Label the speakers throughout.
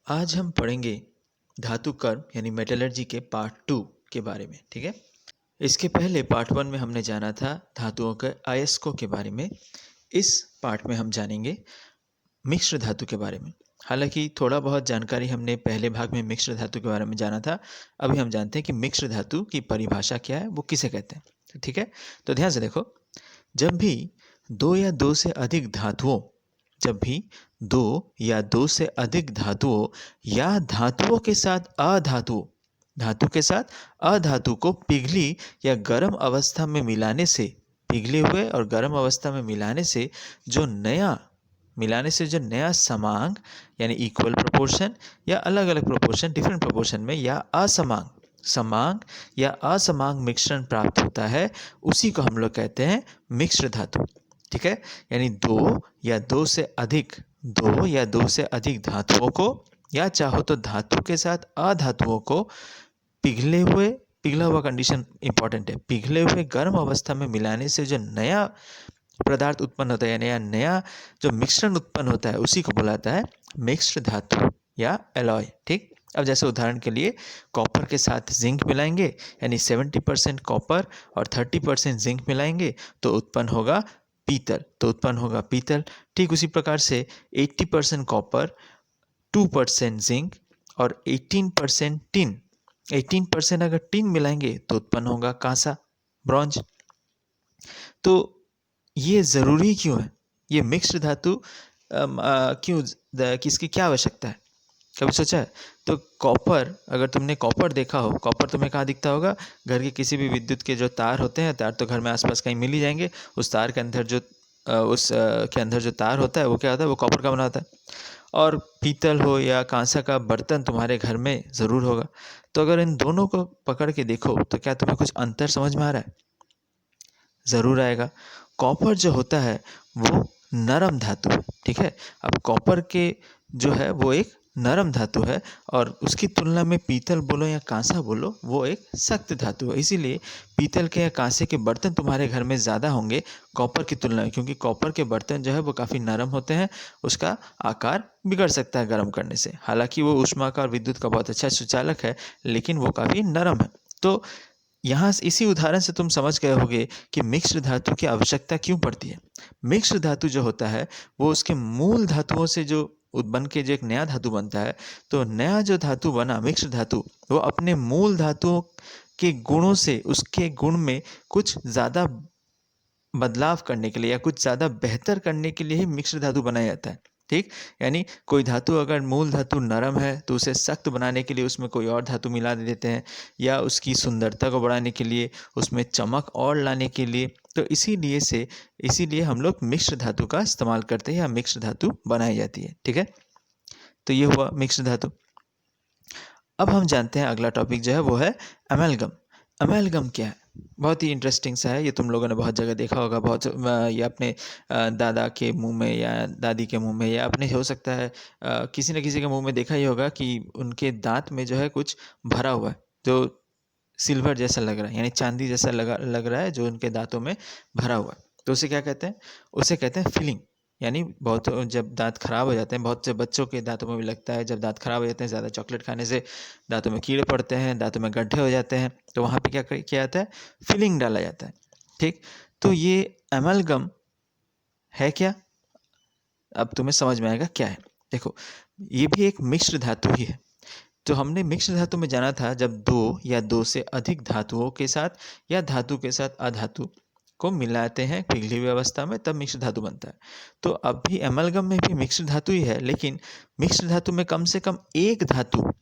Speaker 1: आज हम पढ़ेंगे धातु कर्म यानी मेटलर्जी के पार्ट 2 के बारे में। ठीक है, इसके पहले पार्ट 1 में हमने जाना था धातुओं के अयस्कों के बारे में। इस पार्ट में हम जानेंगे मिश्र धातु के बारे में। हालांकि थोड़ा बहुत जानकारी हमने पहले भाग में मिश्र धातु के बारे में जाना था। अभी हम जानते हैं कि मिश्र धातु की परिभाषा क्या है, वो किसे कहते हैं। ठीक है, तो ध्यान से देखो। जब भी दो या दो से अधिक धातुओं जब भी दो या दो से अधिक धातुओं या धातुओं के साथ अधातुओं धातु के साथ अधातु को पिघली या गर्म अवस्था में मिलाने से, पिघले हुए और गर्म अवस्था में मिलाने से जो नया समांग यानी इक्वल प्रोपोर्शन या अलग अलग प्रोपोर्शन डिफरेंट प्रोपोर्शन में या समांग या असमांग मिश्रण प्राप्त होता है, उसी को हम लोग कहते हैं मिश्र धातु। ठीक है, यानी दो या दो से अधिक धातुओं को या चाहो तो धातु के साथ अधातुओं को पिघला हुआ कंडीशन इंपॉर्टेंट है, पिघले हुए गर्म अवस्था में मिलाने से जो नया पदार्थ उत्पन्न होता है या नया जो मिश्रण उत्पन्न होता है, उसी को बुलाता है मिश्र धातु या एलॉय। ठीक, अब जैसे उदाहरण के लिए कॉपर के साथ जिंक मिलाएंगे, यानी 70% कॉपर और 30% जिंक मिलाएंगे तो उत्पन्न होगा पीतल। ठीक उसी प्रकार से 80% कॉपर, 2% जिंक और 18% अगर टिन मिलाएंगे तो उत्पन्न होगा कांसा, ब्रॉन्ज। तो ये ज़रूरी क्यों है, ये मिक्स्ड धातु किसकी क्या आवश्यकता है, कभी सोचा है? तो कॉपर, अगर तुमने कॉपर देखा हो, कॉपर तुम्हें कहाँ दिखता होगा? घर के किसी भी विद्युत के जो तार होते हैं, तार तो घर में आसपास कहीं मिल ही जाएंगे। उस तार के अंदर जो तार होता है वो क्या होता है, वो कॉपर का बना होता है। और पीतल हो या कांसा का बर्तन तुम्हारे घर में ज़रूर होगा। तो अगर इन दोनों को पकड़ के देखो तो क्या तुम्हें कुछ अंतर समझ में आ रहा है? ज़रूर आएगा। कॉपर जो होता है वो नरम धातु है। ठीक है, अब कॉपर के जो है वो एक नरम धातु है और उसकी तुलना में पीतल बोलो या कांसा बोलो, वो एक सख्त धातु है। इसीलिए पीतल के या कांसे के बर्तन तुम्हारे घर में ज़्यादा होंगे कॉपर की तुलना में, क्योंकि कॉपर के बर्तन जो है वो काफ़ी नरम होते हैं। उसका आकार बिगड़ सकता है गर्म करने से, हालांकि वो ऊष्मा और विद्युत का बहुत अच्छा सुचालक है, लेकिन वो काफ़ी नरम है। तो यहाँ इसी उदाहरण से तुम समझ गए होगे कि मिक्स्ड धातु की आवश्यकता क्यों पड़ती है। मिक्स्ड धातु जो होता है वो उसके मूल धातुओं से जो बन के जो एक नया धातु बनता है, तो नया जो धातु बना मिक्स्ड धातु, वो अपने मूल धातुओं के गुणों से उसके गुण में कुछ ज़्यादा बदलाव करने के लिए या कुछ ज़्यादा बेहतर करने के लिए ही मिक्स्ड धातु बनाया जाता है। ठीक, यानी कोई धातु अगर मूल धातु नरम है तो उसे सख्त बनाने के लिए उसमें कोई और धातु मिला देते हैं, या उसकी सुंदरता को बढ़ाने के लिए, उसमें चमक और लाने के लिए। तो इसीलिए हम लोग मिक्स्ड धातु का इस्तेमाल करते हैं या मिक्स्ड धातु बनाई जाती है। ठीक है, तो ये हुआ मिक्स्ड धातु। अब हम जानते हैं अगला टॉपिक जो है वो है एमेलगम। एमेलगम क्या है? बहुत ही इंटरेस्टिंग सा है, ये तुम लोगों ने बहुत जगह देखा होगा, या अपने दादा के मुंह में या दादी के मुंह में, या अपने हो सकता है किसी न किसी के मुंह में देखा ही होगा कि उनके दांत में जो है कुछ भरा हुआ है, जो सिल्वर जैसा लग रहा है, यानी चांदी जैसा लग रहा है, जो उनके दांतों में भरा हुआ है। तो उसे क्या कहते हैं? उसे कहते हैं फिलिंग। यानी बहुत जब दांत खराब हो जाते हैं, बहुत से बच्चों के दांतों में भी लगता है, जब दांत खराब हो जाते हैं ज़्यादा चॉकलेट खाने से दांतों में कीड़े पड़ते हैं, दांतों में गड्ढे हो जाते हैं, तो वहाँ पे क्या किया जाता है? फिलिंग डाला जाता है। ठीक, तो ये एमलगम है क्या? अब तुम्हें समझ में आएगा क्या है। देखो, ये भी एक मिश्र धातु ही है। तो हमने मिश्र धातु में जाना था जब दो या दो से अधिक धातुओं के साथ या धातु के साथ अधातु को मिलाते हैं पिघली हुई अवस्था में, तब मिश्र धातु बनता है। तो अब भी एमलगम में भी मिश्र धातु ही है, लेकिन मिश्र धातु में कम से कम एक धातु,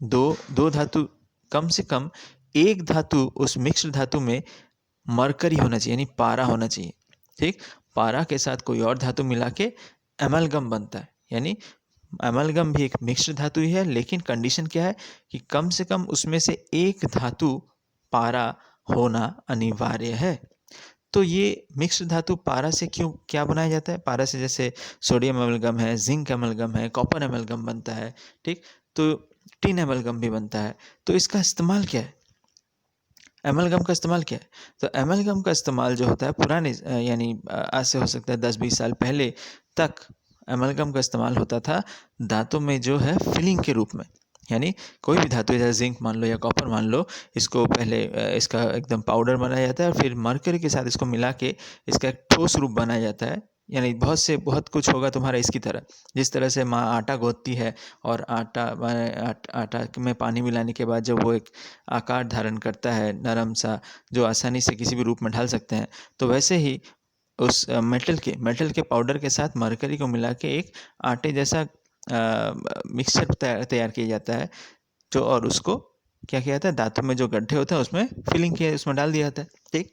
Speaker 1: दो धातु, कम से कम एक धातु उस मिश्र धातु में मरकरी होना चाहिए, यानी पारा होना चाहिए। ठीक, पारा के साथ कोई और धातु मिला के एमलगम बनता है। यानी एमलगम भी एक मिश्र धातु ही है, लेकिन कंडीशन क्या है कि कम से कम उसमें से एक धातु पारा होना अनिवार्य है। तो ये मिक्स्ड धातु पारा से क्या बनाया जाता है? पारा से जैसे सोडियम एमलगम है, जिंक एमलगम है, कॉपर एमलगम बनता है। ठीक, तो टिन एमलगम भी बनता है। तो इसका इस्तेमाल क्या है? एमलगम का इस्तेमाल क्या है? तो एमलगम का इस्तेमाल जो होता है पुराने यानी आज से हो सकता है 10-20 साल पहले तक एमलगम का इस्तेमाल होता था दांतों में जो है फिलिंग के रूप में। यानी कोई भी धातु जैसे जिंक मान लो या कॉपर मान लो, इसको पहले इसका एकदम पाउडर बनाया जाता है और फिर मरकरी के साथ इसको मिला के इसका एक ठोस रूप बनाया जाता है। यानी बहुत कुछ होगा तुम्हारा इसकी तरह, जिस तरह से माँ आटा गूंथती है और आटा में पानी मिलाने के बाद जब वो एक आकार धारण करता है नरम सा, जो आसानी से किसी भी रूप में ढाल सकते हैं, तो वैसे ही उस मेटल के पाउडर के साथ मरकरी को मिला के एक आटे जैसा मिक्सचर तैयार किया जाता है, जो और उसको क्या किया जाता है, दांतों में जो गड्ढे होते हैं उसमें फिलिंग किया, उसमें डाल दिया जाता है। ठीक,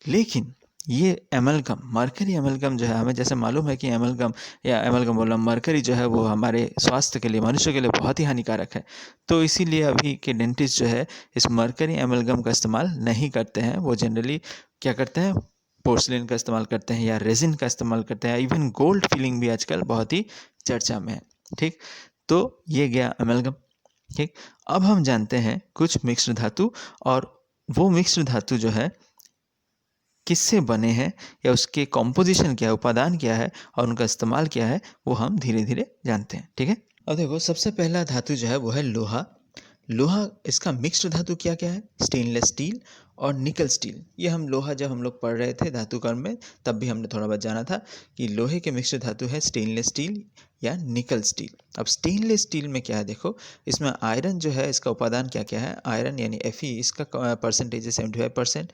Speaker 1: लेकिन ये एमलगम, मरकरी एमलगम जो है, हमें जैसे मालूम है कि एमलगम बोला मरकरी जो है वो हमारे स्वास्थ्य के लिए, मनुष्य के लिए बहुत ही हानिकारक है। तो इसीलिए अभी के डेंटिस्ट जो है इस मरकरी एमलगम का इस्तेमाल नहीं करते हैं। वो जनरली क्या करते हैं, पोर्सलिन का इस्तेमाल करते हैं या रेजिन का इस्तेमाल करते हैं। इवन गोल्ड फिलिंग भी आजकल बहुत ही चर्चा में है। ठीक, तो ये गया एमलगम। ठीक, अब हम जानते हैं कुछ मिक्स्ड धातु, और वो मिक्स्ड धातु जो है किससे बने हैं या उसके कॉम्पोजिशन क्या है, उपादान क्या है और उनका इस्तेमाल क्या है, वो हम धीरे धीरे जानते हैं। ठीक है, अब देखो सबसे पहला धातु जो है वो है लोहा। लोहा, इसका मिक्स्ड धातु क्या क्या है, स्टेनलेस स्टील और निकल स्टील। ये हम लोहा जब हम लोग पढ़ रहे थे धातु कर्म में तब भी हमने थोड़ा बहुत जाना था कि लोहे के मिक्स्ड धातु है स्टेनलेस स्टील या निकल स्टील। अब स्टेनलेस स्टील में क्या है, देखो इसमें आयरन जो है, इसका उपादान क्या क्या है, आयरन यानी Fe, इसका परसेंटेज है 75%।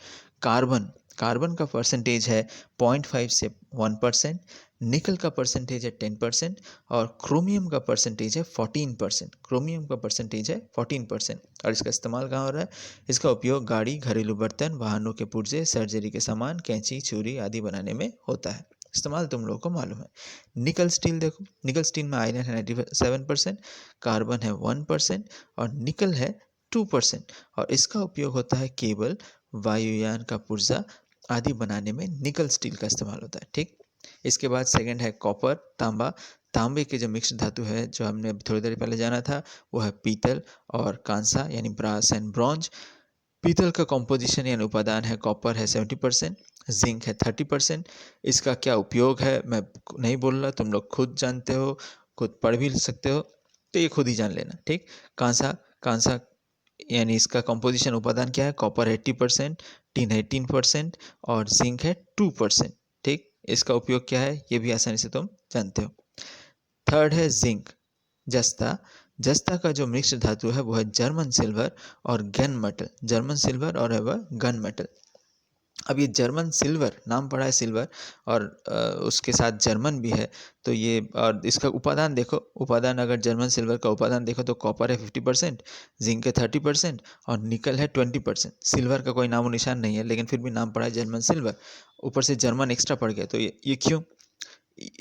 Speaker 1: कार्बन का परसेंटेज है 0.5 से 1%। निकल का परसेंटेज है 10% और क्रोमियम का परसेंटेज है 14%। क्रोमियम का परसेंटेज है 14%। और इसका इस्तेमाल कहाँ हो रहा है, इसका उपयोग गाड़ी, घरेलू बर्तन, वाहनों के पुर्जे, सर्जरी के सामान, कैंची, छुरी आदि बनाने में होता है। इस्तेमाल तुम लोगों को मालूम है। निकल स्टील देखो, निकल स्टील में आयरन है 97%, कार्बन है 1% और निकल है 2%। और इसका उपयोग होता है केबल, वायुयान का पुर्जा आदि बनाने में निकल स्टील का इस्तेमाल होता है। ठीक, इसके बाद सेकंड है कॉपर, तांबा। तांबे के जो मिक्स्ड धातु है जो हमने थोड़ी देर पहले जाना था वो है पीतल और कांसा यानी ब्रास एंड ब्रॉन्ज। पीतल का कॉम्पोजिशन यानी उपादान है कॉपर है 70%, जिंक है 30%। इसका क्या उपयोग है मैं नहीं बोल रहा, तुम लोग खुद जानते हो, खुद पढ़ भी सकते हो, तो ये खुद ही जान लेना। ठीक, कांसा, कांसा यानी इसका कंपोजिशन उपादान क्या है, कॉपर 80%, टिन है 18% और जिंक है 2%। ठीक, इसका उपयोग क्या है ये भी आसानी से तुम जानते हो। थर्ड है जिंक, जस्ता। जस्ता का जो मिक्स्ड धातु है वो है जर्मन सिल्वर और गन मेटल। जर्मन सिल्वर और है वह गन मेटल। अब ये जर्मन सिल्वर, नाम पड़ा है सिल्वर और उसके साथ जर्मन भी है, तो ये और इसका उपादान देखो, उपादान अगर जर्मन सिल्वर का उपादान देखो तो कॉपर है 50%, जिंक है 30% और निकल है 20%। सिल्वर का कोई नामो निशान नहीं है लेकिन फिर भी नाम पड़ा है जर्मन सिल्वर, ऊपर से जर्मन एक्स्ट्रा पड़ गया। तो ये क्यों,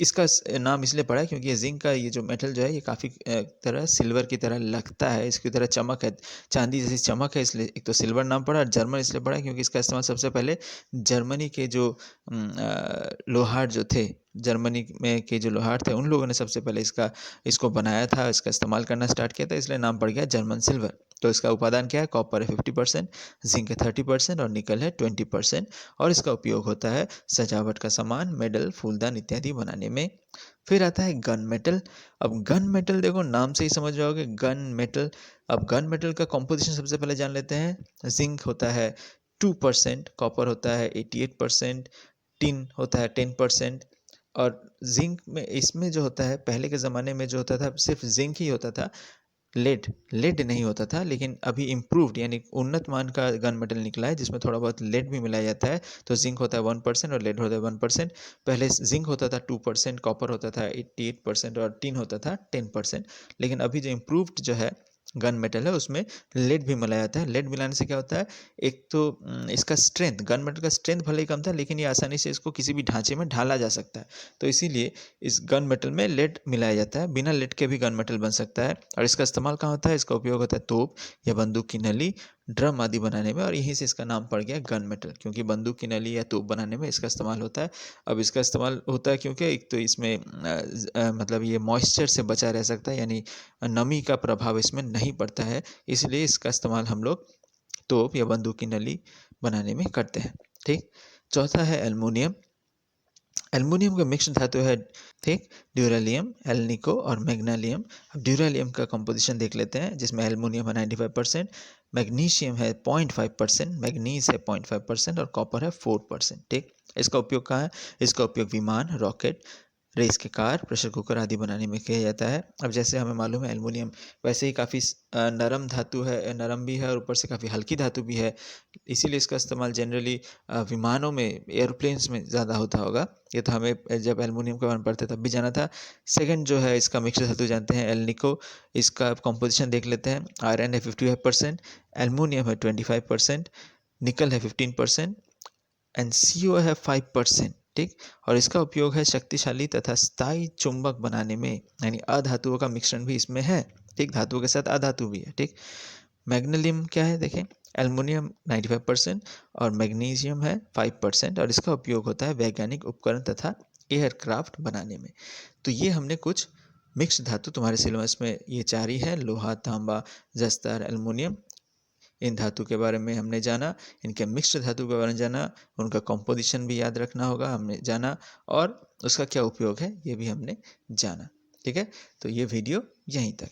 Speaker 1: इसका नाम इसलिए पड़ा है क्योंकि ये जिंक का ये जो मेटल जो है ये काफ़ी तरह सिल्वर की तरह लगता है, इसकी तरह चमक है, चांदी जैसी चमक है, इसलिए एक तो सिल्वर नाम पड़ा। और जर्मन इसलिए पड़ा क्योंकि इसका इस्तेमाल सबसे पहले जर्मनी के जो लोहार जो थे, जर्मनी में के जो लोहार थे उन लोगों ने सबसे पहले इसको बनाया था, इसका इस्तेमाल करना स्टार्ट किया था, इसलिए नाम पड़ गया जर्मन सिल्वर। तो इसका उपादान क्या है, कॉपर है 50%, जिंक है 30% और निकल है 20%। और इसका उपयोग होता है सजावट का सामान, मेडल, फूलदान इत्यादि बनाने में। फिर आता है गन मेटल। अब गन मेटल देखो नाम से ही समझ जाओगे, गन मेटल। अब गन मेटल का कॉम्पोजिशन सबसे पहले जान लेते हैं। जिंक होता है 2%, कॉपर होता है 88%, टिन होता है 10%। और जिंक में, इसमें जो होता है पहले के ज़माने में जो होता था सिर्फ जिंक ही होता था, लेड नहीं होता था। लेकिन अभी इम्प्रूव्ड यानी उन्नत मान का गन मेटल निकला है जिसमें थोड़ा बहुत लेड भी मिलाया जाता है। तो जिंक होता है 1% और लेड होता है 1%। पहले जिंक होता था 2%, कॉपर होता था 88% और टिन होता था 10%। लेकिन अभी जो इम्प्रूव्ड जो है गन मेटल है उसमें लेड भी मिलाया जाता है। लेड मिलाने से क्या होता है, एक तो इसका स्ट्रेंथ, गन मेटल का स्ट्रेंथ भले ही कम था लेकिन ये आसानी से इसको किसी भी ढांचे में ढाला जा सकता है। तो इसीलिए इस गन मेटल में लेड मिलाया जाता है। बिना लेड के भी गन मेटल बन सकता है। और इसका इस्तेमाल कहाँ होता है, इसका उपयोग होता है तोप या बंदूक की नली, ड्रम आदि बनाने में। और यहीं से इसका नाम पड़ गया गन मेटल, क्योंकि बंदूक की नली या तोप बनाने में इसका इस्तेमाल होता है। अब इसका इस्तेमाल होता है क्योंकि एक तो इसमें मतलब ये मॉइस्चर से बचा रह सकता है, यानी नमी का प्रभाव इसमें नहीं पड़ता है, इसलिए इसका इस्तेमाल हम लोग तोप या बंदूक की नली बनाने में करते हैं। ठीक, चौथा है एल्युमिनियम। एल्युमिनियम का मिक्स्ड धातु है, ठीक, ड्यूरेलियम, एल्निको और मैग्नीशियम। अब ड्यूरेलियम का कंपोजिशन देख लेते हैं, जिसमें एल्युमिनियम है 95%, मैग्नीशियम है 0.5%, मैग्नीज है 0.5% और कॉपर है 4%। ठीक, इसका उपयोग कहाँ है? इसका उपयोग विमान, रॉकेट, रेस के कार, प्रेशर कुकर आदि बनाने में किया जाता है। अब जैसे हमें मालूम है एल्युमिनियम वैसे ही काफ़ी नरम धातु है, नरम भी है और ऊपर से काफ़ी हल्की धातु भी है, इसीलिए इसका इस्तेमाल जनरली विमानों में, एयरप्लेन्स में ज़्यादा होता होगा। ये तो हमें जब एल्युमिनियम के बारे में पढ़ते तब भी जाना था। सेकंड जो है इसका मिक्स्ड धातु जानते हैं, एल्निको। इसका कॉम्पोजिशन देख लेते हैं। आयरन है 55%, एल्युमिनियम है 25%, निकल है 15% एंड CO है 5%। ठीक, और इसका उपयोग है शक्तिशाली तथा स्थायी चुंबक बनाने में, यानी अधातुओं का मिश्रण भी इसमें है। ठीक, धातुओं के साथ अधातु भी है। ठीक, मैग्नीशियम क्या है देखें, एल्युमिनियम 95% और मैग्नीशियम है 5% और इसका उपयोग होता है वैज्ञानिक उपकरण तथा एयरक्राफ्ट बनाने में। तो ये हमने कुछ मिक्स्ड धातु, तुम्हारे सिलेबस में ये 4 ही है, लोहा, तांबा, जस्तर, एल्युमिनियम। इन धातु के बारे में हमने जाना, इनके मिक्स्ड धातु के बारे में जाना, उनका कंपोजिशन भी याद रखना होगा, हमने जाना, और उसका क्या उपयोग है ये भी हमने जाना। ठीक है, तो ये वीडियो यहीं तक।